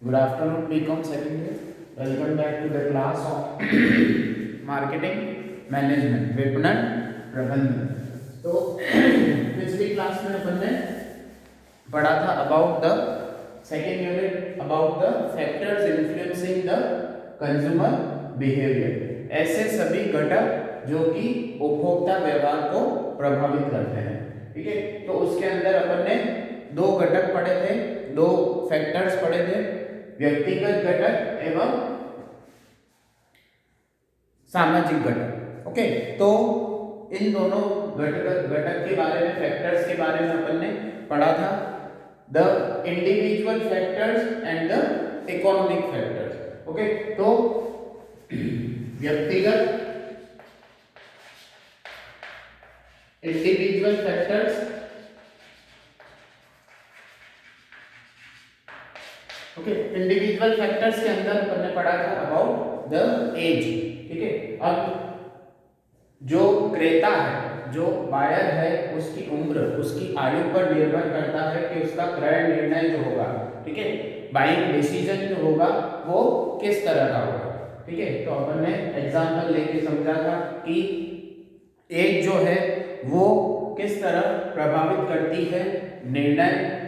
Good afternoon, BCom second year. Welcome back to the class of marketing management, विपणन प्रबंधन. तो पिछली class में अपन ने पढ़ा था about the second unit about the factors influencing the consumer behaviour. ऐसे सभी घटक जो कि उपभोक्ता व्यवहार को प्रभावित करते हैं. ठीक है, तो उसके अंदर अपन ने दो घटक पढ़े थे, दो फैक्टर्स पढ़े थे, व्यक्तिगत घटक एवं सामाजिक घटक. ओके, तो इन दोनों घटक के बारे में, फैक्टर्स के बारे में अपन ने पढ़ा था. The individual factors and the economic factors. Okay, तो व्यक्तिगत individual factors. Okay, individual factors के अंदर अपन ने पढ़ा था अबाउट द एज. ठीक है, अब जो क्रेता है, जो बायर है, उसकी उम्र, उसकी आयु पर निर्भर करता है कि उसका क्रय निर्णय जो होगा, ठीक है, बाइंग डिसीजन जो होगा वो किस तरह का होगा. ठीक है, तो अपन ने एग्जांपल लेके समझा था कि एज जो है वो किस तरह प्रभावित करती है निर्णय,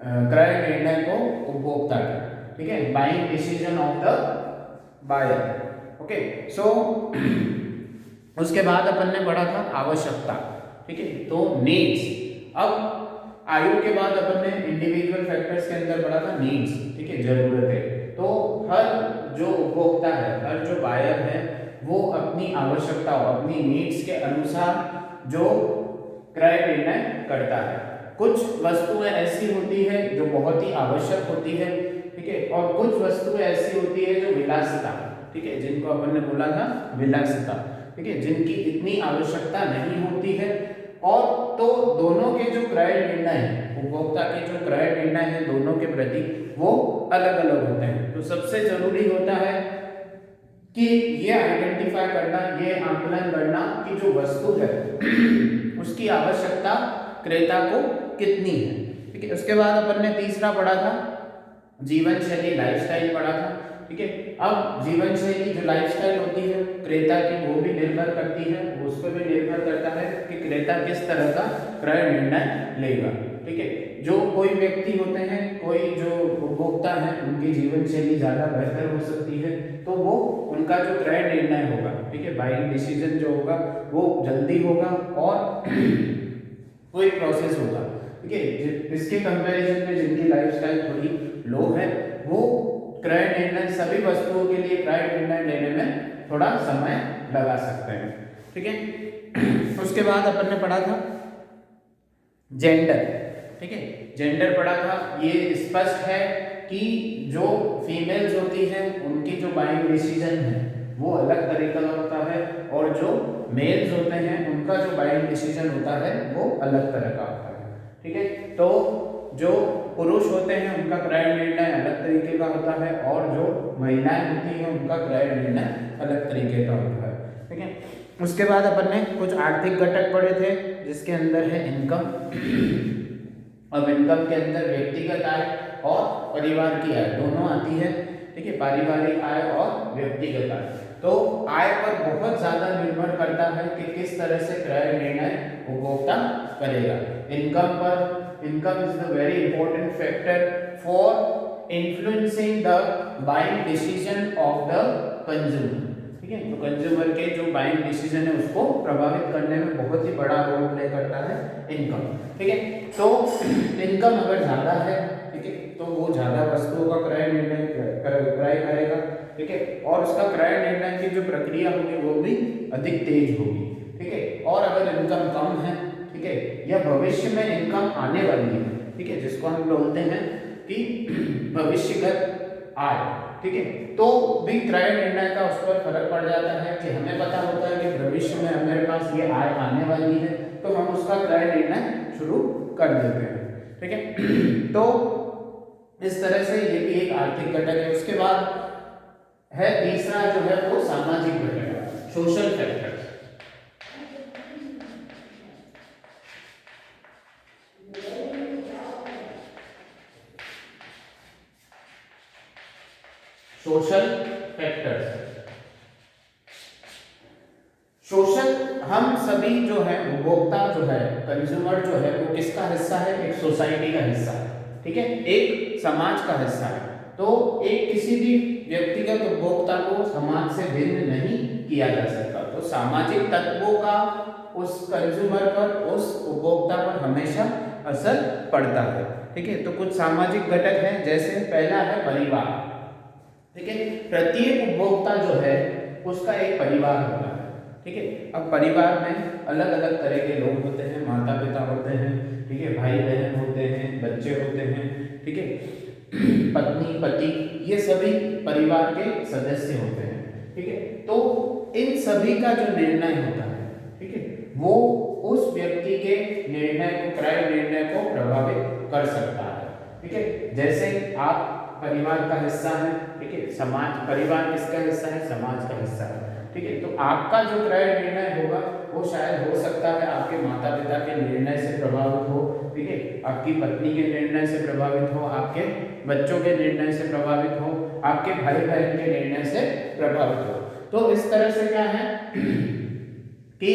क्रय निर्णय को उपभोक्ता का. ठीक है, buying decision of the buyer. Okay, so उसके बाद अपन ने पढ़ा था आवश्यकता. ठीक है, तो नीड्स. अब आयु के बाद अपन ने इंडिविजुअल फैक्टर्स के अंदर पढ़ा था नीड्स. ठीक है, जरूरतें. तो हर जो उपभोक्ता है, हर जो बायर है, वो अपनी आवश्यकताओं, अपनी नीड्स के अनुसार जो क्रय निर्णय करता है. कुछ वस्तुएं ऐसी होती है जो बहुत ही आवश्यक होती है. ठीक है, और कुछ वस्तुएं ऐसी होती है जो विलासिता. ठीक है, जिनको अपन ने बोला था विलासिता. ठीक है, जिनकी इतनी आवश्यकता नहीं होती है. और तो दोनों के जो क्रय निर्णय है, उपभोक्ता के जो क्रय निर्णय है दोनों के प्रति, वो अलग अलग होते हैं. तो सबसे जरूरी होता है कि ये आइडेंटिफाई करना, ये आकलन करना कि जो वस्तु है उसकी आवश्यकता क्रेता को कितनी है. ठीक है, उसके बाद अपन ने तीसरा पढ़ा था जीवन शैली, लाइफस्टाइल पढ़ा था. ठीक है, अब जीवन शैली जो लाइफस्टाइल होती है क्रेता की, वो भी निर्भर करती है, उस पर भी निर्भर करता है कि क्रेता किस तरह का क्रय निर्णय लेगा. ठीक है, जो कोई व्यक्ति होते हैं, कोई जो उपभोक्ता है, उनकी जीवन शैली ज्यादा बेहतर हो सकती है, तो वो उनका जो क्रय निर्णय होगा, ठीक है, बाइंग डिसीजन जो होगा वो जल्दी होगा और क्विक प्रोसेस होगा. ठीक है, इसके कंपैरिजन में जिनकी लाइफस्टाइल थोड़ी लो है, वो क्रय निर्णय, सभी वस्तुओं के लिए क्रय निर्णय लेने में थोड़ा समय लगा सकते हैं. ठीक है, उसके बाद अपन ने पढ़ा था जेंडर. ठीक है, जेंडर पढ़ा था. ये स्पष्ट है कि जो फीमेल्स होती हैं उनकी जो बाइंग डिसीजन है वो अलग तरीका का होता है, और जो मेल्स होते हैं उनका जो बाइंग डिसीजन होता है वो अलग तरह का होता है. ठीक है, तो जो पुरुष होते हैं उनका क्रय निर्णय अलग तरीके का होता है, और जो महिलाएं होती हैं उनका क्रय निर्णय अलग तरीके का होता है. ठीक है, उसके बाद अपन ने कुछ आर्थिक घटक पढ़े थे जिसके अंदर है इनकम. अब इनकम के अंदर व्यक्तिगत आय और परिवार की आय दोनों आती है. ठीक है, पारिवारिक आय और व्यक्तिगत आय. तो आय पर बहुत ज्यादा निर्भर करता है कि किस तरह से क्रय निर्णय उपभोक्ता करेगा. इनकम पर, income is the very important factor for influencing the buying decision of the consumer. ठीक है, तो कंज्यूमर के जो बाइंग डिसीजन है उसको प्रभावित करने में बहुत ही बड़ा रोल प्ले करता है इनकम. ठीक है, तो इनकम अगर ज्यादा है, ठीक है, तो वो ज्यादा वस्तुओं का क्रय निर्णय क्रय करेगा. ठीक है, और उसका क्रय निर्णय की जो प्रक्रिया होगी वो भी अधिक तेज होगी. ठीक है, और अगर इनकम कम है, ठीक है, या भविष्य में इनकम आने वाली है, ठीक है, जिसको हम बोलते हैं कि भविष्यगत आय, ठीक है, तो भी क्रय निर्णय का उस पर फर्क पड़ जाता है कि हमें पता होता है कि भविष्य में हमारे पास ये आय आने वाली है, तो हम उसका क्रय निर्णय शुरू कर देते हैं. ठीक है, तो इस तरह से ये भी एक आर्थिक घटक है. उसके बाद है तीसरा जो है वो सामाजिक घटक, social factor. Social factors. Social, हम सभी जो है उपभोक्ता जो है, कंज्यूमर जो है, वो किसका हिस्सा है? एक सोसाइटी का हिस्सा है, ठीक है, एक समाज का हिस्सा है। तो एक किसी भी व्यक्तिगत उपभोक्ता को समाज से भिन्न नहीं किया जा सकता। तो सामाजिक तत्वों का उस कंज्यूमर पर, उस उपभोक्ता पर हमेशा असर पड़ता है, ठीक है। तो कुछ सामाजिक घटक हैं, जैसे पहला है परिवार, ठीक है। प्रत्येक उपभोक्ता जो है उसका एक परिवार होता है, ठीक है। अब परिवार में अलग अलग तरह के लोग होते हैं, माता पिता होते हैं, ठीक है, भाई बहन होते हैं, बच्चे होते हैं, ठीक है, पत्नी पति, ये सभी परिवार के सदस्य होते हैं, ठीक है। तो इन सभी का जो निर्णय होता है, ठीक है, वो उस व्यक्ति के निर्णय को, क्रय निर्णय को प्रभावित कर सकता है, ठीक है। जैसे आप परिवार का हिस्सा है, ठीक है, समाज, परिवार किसका हिस्सा है? समाज का हिस्सा है, ठीक है। तो आपका जो क्रय निर्णय होगा वो शायद हो सकता है आपके माता पिता के निर्णय से प्रभावित हो, ठीक है, आपकी पत्नी के निर्णय से प्रभावित हो, आपके बच्चों के निर्णय से प्रभावित हो, आपके भाई बहन के निर्णय से प्रभावित हो। तो इस तरह से क्या है कि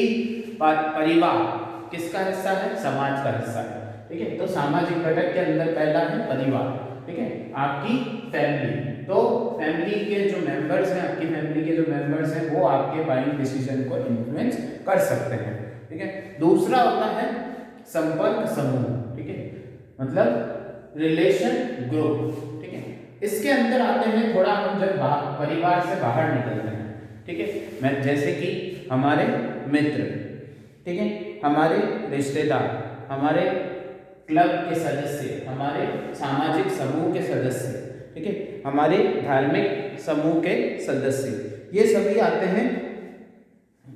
परिवार किसका हिस्सा है? समाज का हिस्सा है, ठीक है। तो सामाजिक घटक के अंदर पहला है परिवार, ठीक है, आपकी फैमिली। तो फैमिली के जो मेंबर्स हैं, आपकी फैमिली के जो मेंबर्स हैं, वो आपके बाइंग डिसीजन को इन्फ्लुएंस कर सकते हैं, ठीक है। दूसरा होता है संपर्क समूह, ठीक है, मतलब रिलेशन ग्रुप, ठीक है। इसके अंदर आते हैं थोड़ा हम जब परिवार से बाहर निकलते हैं, ठीक है, मैं जैसे कि हमारे मित्र, ठीक है, हमारे रिश्तेदार, हमारे क्लब के सदस्य, हमारे सामाजिक समूह के सदस्य, ठीक है, हमारे धार्मिक समूह के सदस्य, ये सभी आते हैं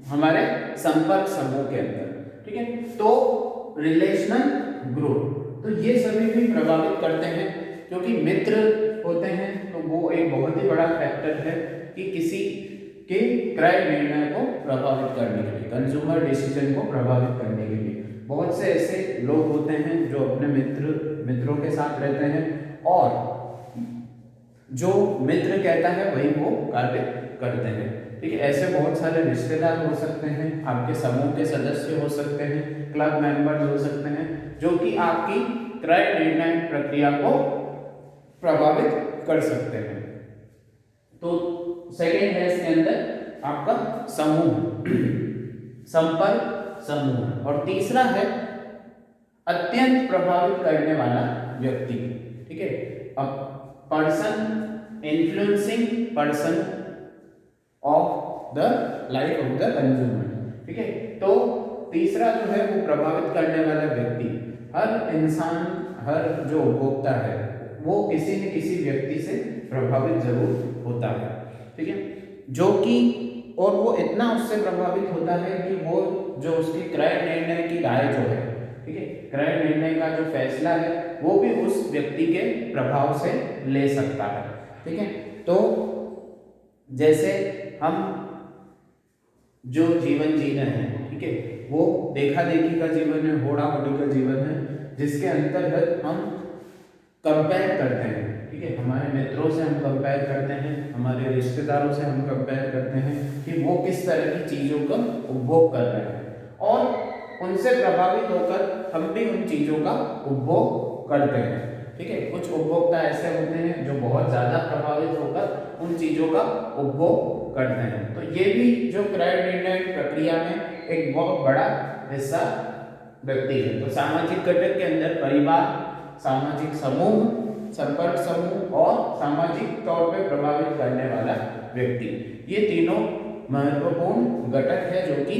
हमारे संपर्क समूह के अंदर, ठीक है। तो रिलेशनल ग्रुप, तो ये सभी भी प्रभावित करते हैं, क्योंकि मित्र होते हैं तो वो एक बहुत ही बड़ा फैक्टर है कि किसी के क्रय निर्णय को प्रभावित करने के लिए, कंज्यूमर डिसीजन को प्रभावित करने के लिए। बहुत से ऐसे लोग होते हैं जो अपने मित्रों के साथ रहते हैं और जो मित्र कहता है वही वो कार्य करते हैं, ठीक है। ऐसे बहुत सारे रिश्तेदार हो सकते हैं, आपके समूह के सदस्य हो सकते हैं, क्लब मेंबर्स हो सकते हैं, जो कि आपकी क्रय निर्णय प्रक्रिया को प्रभावित कर सकते हैं। तो सेकेंड है इसके अंदर आपका समूह, संपर्क समूह। और तीसरा है अत्यंत प्रभावित करने वाला व्यक्ति, ठीक है, person, influencing person of the life of the consumer, ठीक है। तो तीसरा जो है वो प्रभावित करने वाला व्यक्ति, हर इंसान, हर जो उपभोक्ता है वो किसी न किसी व्यक्ति से प्रभावित जरूर होता है, ठीक है, जो कि, और वो इतना उससे प्रभावित होता है कि वो जो उसकी क्रय निर्णय की राय जो है, ठीक है, क्रय निर्णय का जो फैसला है वो भी उस व्यक्ति के प्रभाव से ले सकता है, ठीक है। तो जैसे हम जो जीवन जी रहे हैं, ठीक है, वो देखा देखी का जीवन है, होड़ा होड़ी का जीवन है, जिसके अंतर्गत हम कंपेयर करते हैं, ठीक है, हमारे मित्रों से हम कंपेयर करते हैं, हमारे रिश्तेदारों से हम कंपेयर करते हैं कि वो किस तरह की चीज़ों का उपभोग कर रहे हैं, और उनसे प्रभावित होकर हम भी उन चीज़ों का उपभोग करते हैं, ठीक है। कुछ उपभोक्ता ऐसे होते हैं जो बहुत ज़्यादा प्रभावित होकर उन चीज़ों का उपभोग करते हैं। तो ये भी जो क्रय निर्णय प्रक्रिया में एक बहुत बड़ा हिस्सा रखती है। तो सामाजिक घटक के अंदर परिवार, सामाजिक समूह, संपर्क समूह और सामाजिक तौर पे प्रभावित करने वाला व्यक्ति, ये तीनों महत्वपूर्ण घटक है जो कि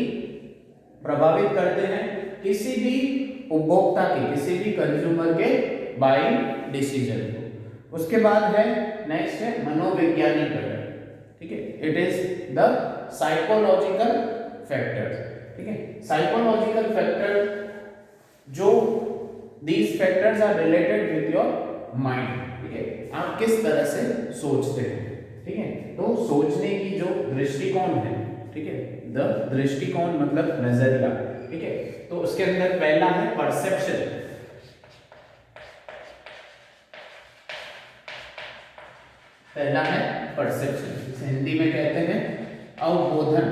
प्रभावित करते हैं किसी भी उपभोक्ता के, किसी भी कंज्यूमर के बाइंग डिसीजन को। उसके बाद है नेक्स्ट है मनोवैज्ञानिक घटक, ठीक है, it is the psychological factors, ठीक है। साइकोलॉजिकल फैक्टर, जो these factors are related with your mind, ठीक है, आप किस तरह से सोचते हैं, ठीक है। तो सोचने की जो दृष्टिकोण है, ठीक है, द दृष्टिकोण मतलब नजरिया, ठीक है। तो उसके अंदर पहला है परसेप्शन, पहला है परसेप्शन, जिसे हिंदी में कहते हैं अवबोधन।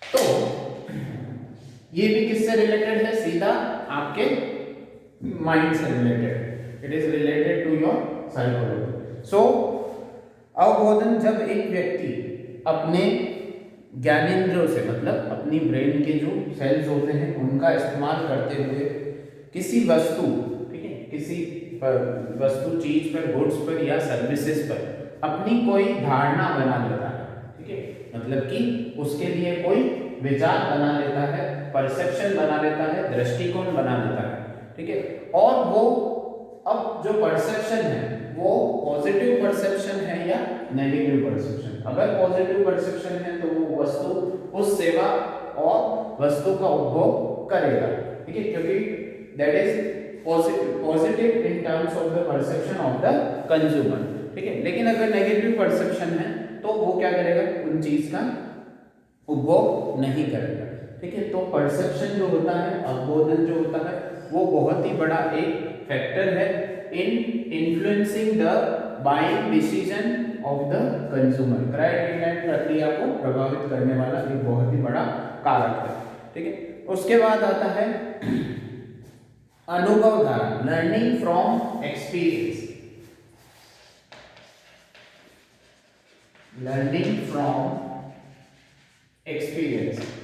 तो ये भी किससे रिलेटेड है? सीधा आपके माइंड से related, it is related to your psychology. So अवबोधन जब एक व्यक्ति अपने ज्ञानेंद्रियों से, मतलब अपनी ब्रेन के जो सेल्स होते हैं उनका इस्तेमाल करते हुए किसी वस्तु, ठीक है, किसी वस्तु, चीज पर, गुड्स पर या सर्विसेज पर अपनी कोई धारणा बना लेता है, ठीक है, मतलब कि उसके लिए कोई विचार बना लेता है, परसेप्शन बना लेता है, दृष्टिकोण बना लेता है, ठीक है, और वो अब जो परसेप्शन है वो पॉजिटिव परसेप्शन है या नेगेटिव परसेप्शन। अगर पॉजिटिव परसेप्शन है तो वो वस्तु, उस सेवा और वस्तु का उपभोग करेगा, ठीक है, क्योंकि that is positive in terms of the perception of the consumer, ठीक है। लेकिन अगर नेगेटिव परसेप्शन है तो वो क्या करेगा? उन चीज का उपभोग नहीं करेगा, ठीक है। तो परसेप्शन जो होता है, अवबोधन जो होता है, वो बहुत ही बड़ा एक फैक्टर है in influencing the buying decision of the consumer. क्रय निर्णय प्रक्रिया को प्रभावित करने वाला एक बहुत ही बड़ा कारक है, ठीक है। उसके बाद आता है अनुभव धारा, learning from experience, learning from experience.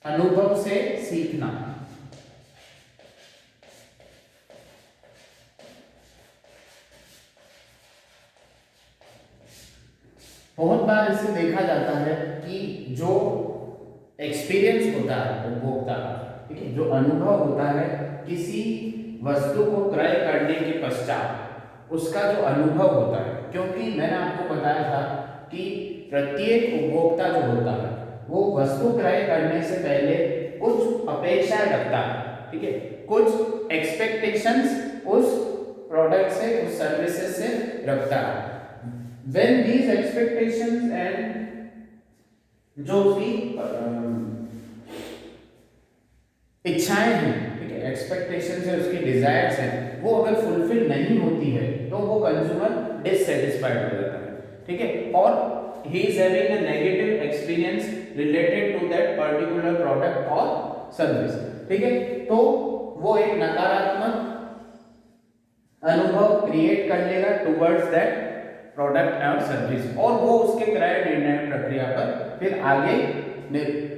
अनुभव से सीखना। बहुत बार इसे देखा जाता है कि जो एक्सपीरियंस होता है उपभोक्ता का, ठीक है, जो अनुभव होता है किसी वस्तु को क्रय करने के पश्चात, उसका जो अनुभव होता है, क्योंकि मैंने आपको बताया था कि प्रत्येक उपभोक्ता जो होता है वो वस्तु क्रय करने से पहले कुछ अपेक्षाएं रखता है, ठीक है, कुछ एक्सपेक्टेशंस उस प्रोडक्ट से, उस सर्विसेज से रखता है। When these expectations and जो उसकी इच्छाएं हैं, ठीक है, एक्सपेक्टेशंस है, उसकी डिजायर्स हैं, वो अगर फुलफिल नहीं होती है तो वो कंज्यूमर डिससेटिस्फाइड हो जाता है, ठीक है, और he is having a negative experience related to that particular product or service, ठीक है। तो वो एक नकारात्मक अनुभव क्रिएट कर लेगा टुवर्ड्स दैट प्रोडक्ट और सर्विस, और वो उसके क्रय निर्णय प्रक्रिया पर फिर आगे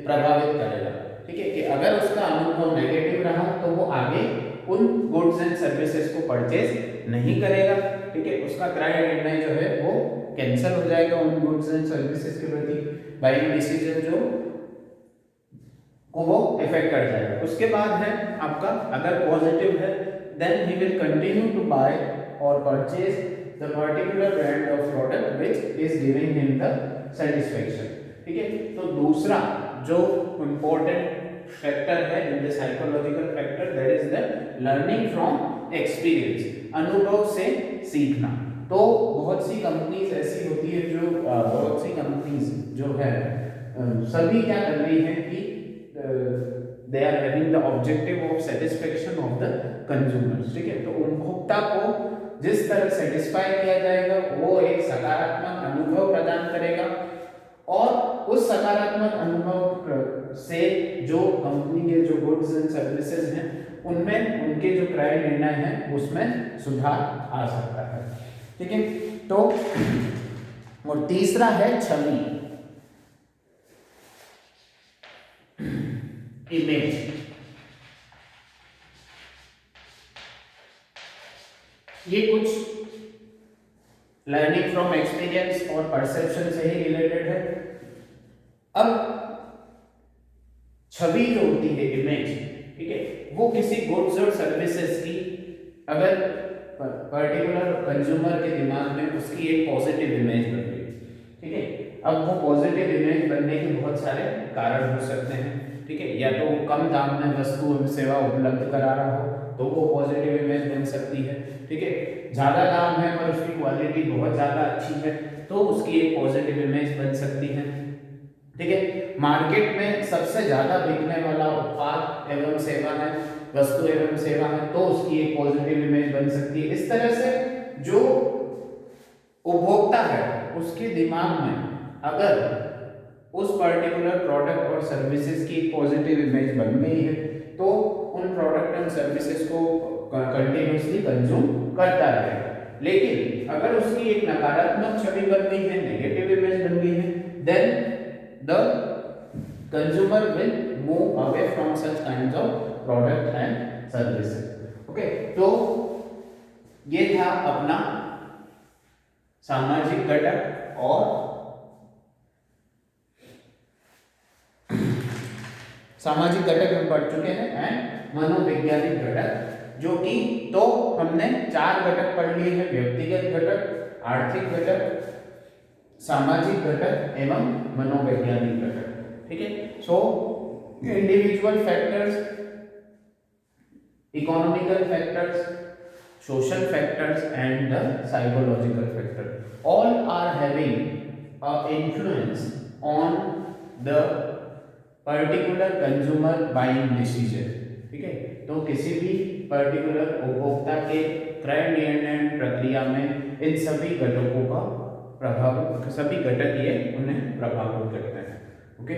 प्रभावित करेगा, ठीक है, कि अगर उसका अनुभव नेगेटिव रहा तो वो आगे उन गुड्स एंड सर्विसेज को परचेज नहीं करेगा, ठीक है, उसका क्रय निर्णय जो है वो कैंसिल हो जाएगा उन गुड्स एंड सर्विसेज के प्रति, बाइंग डिसीजन जो को वो इफेक्ट कर जाएगा। उसके बाद है आपका, अगर पॉजिटिव है then he will continue to buy और purchase the particular brand of product which is giving him the satisfaction, ठीक है। तो दूसरा जो important factor है in the psychological factor, that is the learning from experience, अनुभव से सीखना। तो बहुत सी कंपनीज ऐसी होती है जो बहुत सी कंपनीज जो है सभी क्या कर रही हैं कि they are having the objective of satisfaction of the consumers, ठीक है। तो उपभोक्ता को जिस तरह सेटिस्फाई किया जाएगा वो एक सकारात्मक अनुभव प्रदान करेगा, और उस सकारात्मक अनुभव से जो कंपनी के जो गुड्स एंड सर्विसेज हैं उनमें उनके जो क्रय निर्णय हैं उसमें सुधार आ सकता है, ठीक है। तो और तीसरा है छवि, इमेज। ये कुछ लर्निंग फ्रॉम एक्सपीरियंस और परसेप्शन से ही रिलेटेड है। अब छवि जो होती है, इमेज, ठीक है, वो किसी गुड्स और सर्विसेज की अगर पर्टिकुलर कंज्यूमर के दिमाग में उसकी एक पॉजिटिव इमेज बन गई, ठीक है। अब वो पॉजिटिव इमेज बनने के बहुत सारे कारण हो सकते हैं, ठीक है, या तो कम दाम में वस्तु एवं सेवा उपलब्ध करा रहा हो तो वो पॉजिटिव इमेज बन सकती है, ठीक है। ज़्यादा दाम है पर उसकी क्वालिटी बहुत ज़्यादा अच्छी है तो उसकी एक पॉजिटिव इमेज बन सकती है, ठीक है। मार्केट में सबसे ज्यादा बिकने वाला उत्पाद एवं सेवा है, वस्तु एवं सेवा है, तो उसकी एक पॉजिटिव इमेज बन सकती है। इस तरह से जो उपभोक्ता है उसके दिमाग में अगर उस पर्टिकुलर प्रोडक्ट और सर्विसेज की पॉजिटिव इमेज बन गई है तो उन प्रोडक्ट एंड सर्विसेज को कंटिन्यूअसली कंज्यूम करता रहेगा। लेकिन अगर उसकी एक नकारात्मक छवि बन गई है, नेगेटिव इमेज बन गई है, then the consumer will move away from such kinds of product and services. Okay, तो ये था अपना सामाजिक घटक और सामाजिक घटक हम पढ़ चुके हैं एंड मनोवैज्ञानिक घटक, जो कि तो हमने 4 घटक पढ़ लिए हैं, व्यक्तिगत घटक, आर्थिक घटक, सामाजिक घटक एवं मनोवैज्ञानिक घटक। ठीक है। So individual factors, economical factors, social factors and the psychological factor all are having a influence on the particular consumer buying decision। ठीक है। तो किसी भी पर्टिकुलर उपभोक्ता के क्रय निर्णय प्रक्रिया में इन सभी घटकों का प्रभाव, सभी घटक ये उन्हें प्रभावित करते हैं। ओके।